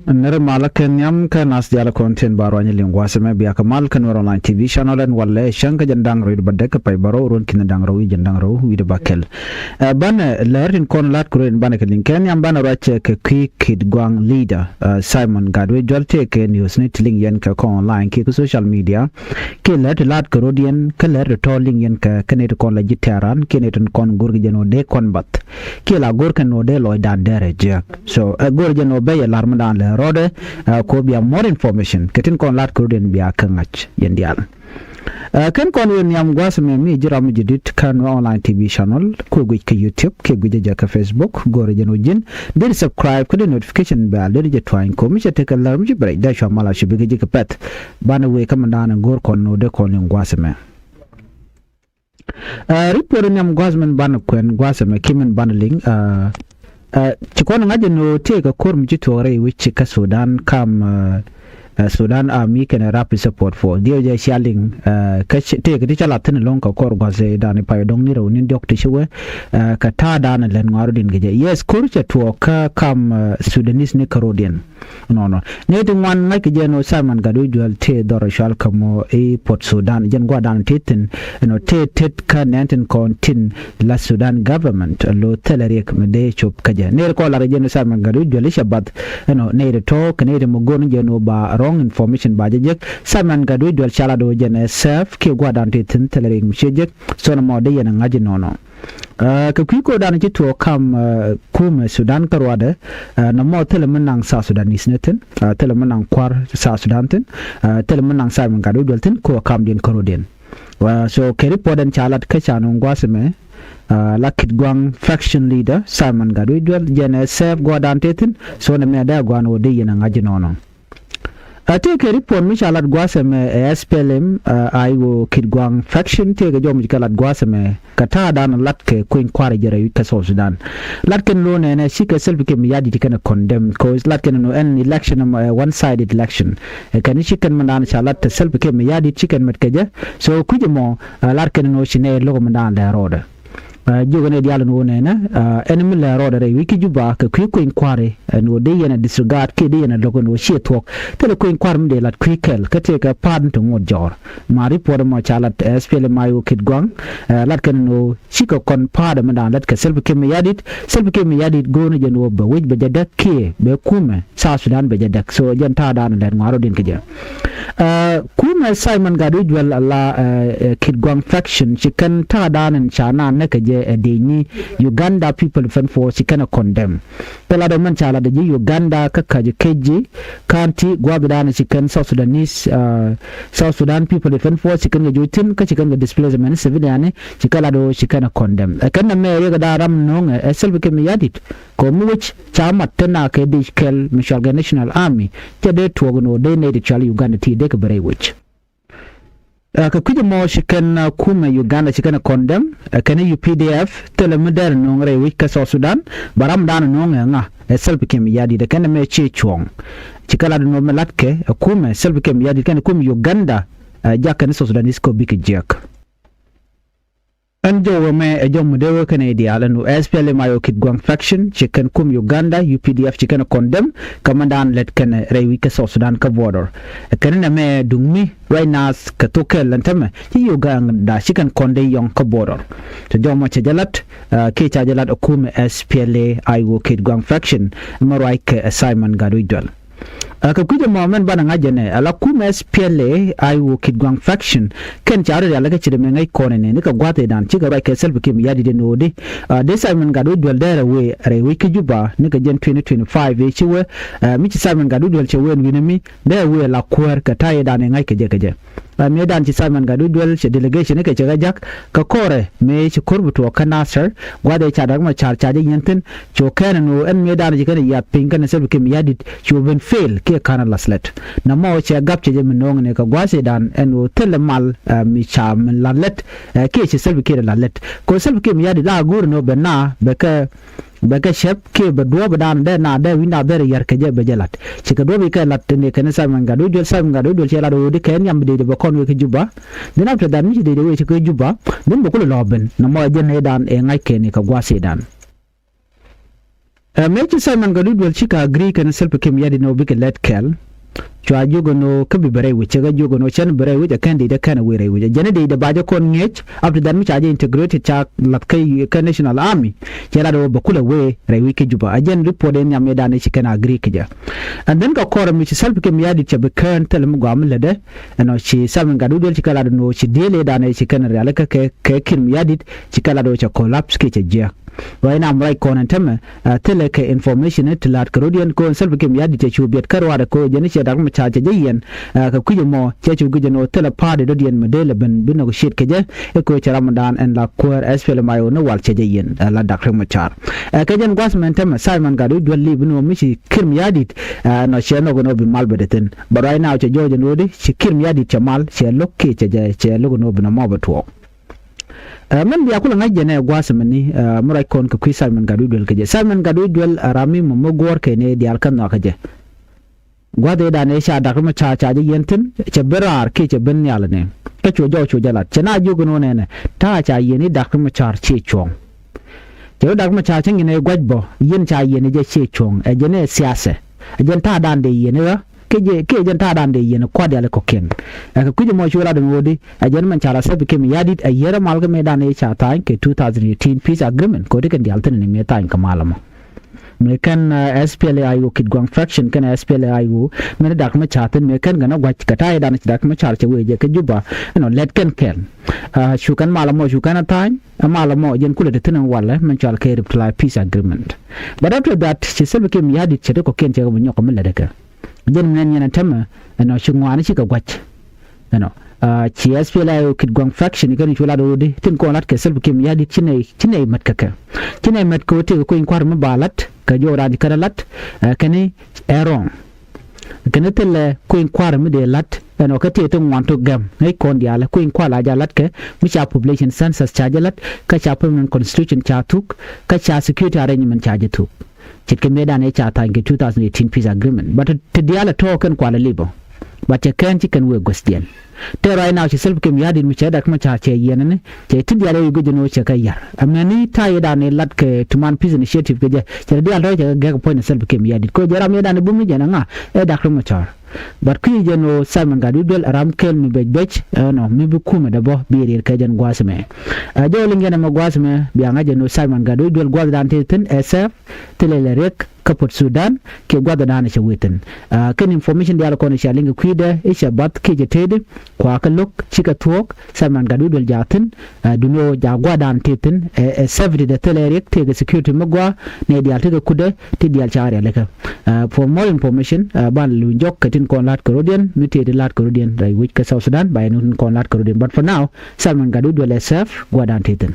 Nere malaken yam ka nas diala content baro anya lingwa seme biya kamal kan online TV channel en walle shanka jandang ro badde ka pay baro ron kin dang ro jandang ro wi de bakel ban lerin kon lat kro en ban ka linken yam ban ro che ke kid gwang leader Simon Gadwe jolte ke news net link yen ka online ke social media ke lat kro dien ke ler to link yen ka kenet kon la jitaran kenet kon gurgi jeno de kon bat ke la gor kan no de loy dan dere jak so gor jeno be alarm dan le rode ko biya more information ketin kon lat ko den biya kangach yendial kan kon wen yam gwas me mi jiram jidit kan online TV channel ko gui ke YouTube ke gui je ka Facebook gore jeno jin der subscribe ko the notification bell der je twain ko mi te kala mi bre da shamala shi bige je ka pet bana we kam dan gor kon no de kon gwas me report yam gwas men ban kwen gwas me kimen banling chikwana ngaje no teka korm jitore which ka Sudan kam Sudan army can rapid support for dio je shaling ka te ka chala tin long ka kor gwaze dani pa dong ni ro ni dok te shwe ka ta dan len ngaro din geje yes kurche to ka kam Sudanese ni karodian no ne de wan ngai ke no Simon Gadu jual te dor shal kamo e port Sudan jen gwa dan titin no te ka nanten kontin la Sudan government lo telere ke de chop ka je ne ko la jen Simon Gadu jual shabat no ne de to ka ne de mo gon je no ba wrong information ba je Simon Gadu jual chala do jen self ke gwa dan titin telere mshije so na mo de yen ngaji no ka kwiko dan ci to kam kuma Sudan karwade na mo telemenang sa Sudanese neten telemenang kwar sa Sudan ten telemenang Simon Gadu dolten ko kam din karodien so ke reporten chalat ka chanon gwaseme lakit gwang faction leader Simon Gadu dol jene sef gwadan teten so na me da gwano de yena ngaji nono ate ke report mi chalat gwaseme SPLM aigo kidgwang faction te ga jom chalat gwaseme kata dan lat ke kuin kware jere ka so Sudan lat ken lo ne ne shike self ke mi yadi kana condemn cause lat ken no an election one sided election kan shiken mandan chalat self ke mi yadi chicken met keje so kujemo lat ken no shine lo mandan la roda jogane diala no nena enemy la roda re wiki juba ka ko inquiry no de yana disregard ke de yana logo no shit talk tele ko inquiry mde lat quikel ka te ka pardon to ngod jor ma report mo chalat SPL mayo kit gwang lat kan no chiko kon pardon ma lat ka self ke me yadit go no jeno ba wej ba jadak ke be kuma sa Sudan be jadak so janta dan den ngaro din ke ja kuma Simon Gadu jwal la kit gwang faction chicken ta dan chana ne ka je deni Uganda people fan for sikana condemn pela do man chala de Uganda ka kaje keji kanti gwabidana sikan South Sudan people fan for sikana jutin ka sikana displacement civilian sikala do sikana condemn kana me yega daram nong self ke me yadit ko mu wich chama tana ke diskel Michel National Army te de togono de ne de chali Uganda ti de ka bare wich ka kuje mo shikan kuma Uganda shikan condemn kana UPDF tele model no ngre wi ka so Sudan baram dan no nga self kem yadi de kana me che chong chikala no melatke kuma self kem yadi kana kuma Uganda jakane so Sudan isko big jack anjo me ejom dewe kana ideal no SPL mayo kit gwang faction chicken kum Uganda UPDF chicken condemn commandant let kana rewi ka so Sudan ka border kana me dungmi right now ka tokel lantame Uganda chicken konde yong ka border to jomo chajalat ke chajalat kum SPL ayo kit gwang faction marai ka Simon Gadu dwal ka kuje moment bana ngajene ala kuma SPLA ayo kidgwang faction ken chare ala ga chide mengai kone ne ka gwate dan chiga ba ke self kim yadi de node de Simon Gadu dwal dere we re we kijuba ne ka jen 2025 e chiwe mi Simon Gadu dwal chewe winimi de we la kwer ka taye dan ngai keje me dan ci Simon Gadu dwal che delegation ne ke chiga jak ka kore me chi kurbuto kana sir gwade cha dag ma char chaje yenten cho kana no en me dan ji kana ya pinga ne self kim yadi chuben fail ke kana laslet na mo che gap che jemi nong ne ka gwase dan en o telemal mi cham lalet ke che selbi ke lalet ko selbi ke mi yadi la gur no bena beka shep ke bedwa badan de na de winda bere yar ke je bejelat che ka do bi ka lat ne ken Simon Gadu jol che la do de ken yam de be kon we ke juba dina to dan mi de we che ke juba dum bo ko lo ben na mo je ne dan e ngai ke ne ka gwase dan Mechi Simon Gadud will chika agree can self came yadi no big let kel. Chwa jogo no kabi bere which a jogo no chen bere which a candidate kind of way with a jenny the bajo con ngech after that which I integrated chak latkay national army. Gerado Bakula way, Rewiki Juba. I gen report in Yamedan she can agree kija. And then got called which self came yadi chabe kern tell him gam lede and she Simon Gadud chikala no she delayed than she can realaka kim yadit chikala cha collapse kitcha. Right now, right corner tema teleke information to lat Carodian ko self came yadi chu biet karwa ko jenisha dagma cha jayen ka kuyo mo chechu gujeno tele party dodian medele ben bino shit keje e ko Ramadan and la quer SPL mayo no wal chejen la dakre machar kajen gwasmen tema Simon Gadu dwelli bino mishi kirm yadit no sheno go no bi malbedeten but right now che jojo no di chi kirm yadit chamal che lokke che logo no bino mabatwo men biya kula ngaje ne gwasmeni murai kon ka kwi Simon Gadu dwel keje Simon Gadu dwel rami mo gor ke ne dial kan no keje gwade da ne sha da kuma cha yentin che berar ke che ben yal ne ka cho jalat che na jugo no ne ta cha yeni da kuma char che chong che da kuma cha chen ne gwajbo yen cha yeni je che chong e je ne siase e je ta dan de yeni ga ke je ta dan de yeni kwade ale ko ken ka kuje mo chura de ngodi e je man cha sabi ke mi yadit a yera malga me da ne cha ta ke 2018 peace agreement ko de kan dial tin ne me ta in kamalama mekan SPLAIO kidgwang fraction kan SPLAIO mena dakma chaten mekan gana gwach kata dan dakma charche weje ke juba no let ken shukan malamo shukan atany malamo jen kula de tinan wala man chal ke reply peace agreement but after that she said became yadi chete ko ken chego nyoko mele deka jen men yana tema no shungwani chika gwach no chi SPLAIO kidgwang fraction kan chula do de tin ko lat ke sel became yadi chine matkaka chine matko te ko inkwar mabalat ka jora di karalat kani erong kani tele ko inkwar mi de lat no ka te tung wanto gam nei kon dia la ko inkwala ja lat ke mi cha population census cha lat ka cha permanent constitution cha tuk ka cha security arrangement cha tuk chit ke medan e cha ta in 2018 peace agreement but te dia la to kan kwala libo but che kan chi kan we gostian te right now she self came yadi mi cha dak ma cha che yenene che ti dia le gujo no che ka yar amani ta yada ne lat ke tuman peace initiative ke je che dia ro che ga point self came yadi ko jara me dan bu mi jana nga e dak ma cha but ki je no Simon Gadu del ram kel mi bej no mi bu kuma da bo bi rir ka jan gwasme a jo lingena ma gwasme bi anga je no Simon Gadu del gwad dan te tin SF telele rek kapot Sudan ke gwada dana che weten kan information dia ko ne shalinga kwide e shabat ke je tede kwa ka lok chika tuok Simon Gadu del jatin duno ja gwada an tetin e safety de telerek te security magwa ne dia te kude te dia chare leka for more information ban lu jok katin kon lat Carodian mite de lat Carodian rai which ka South Sudan by nun kon lat Carodian but for now Simon Gadu del SF gwada an tetin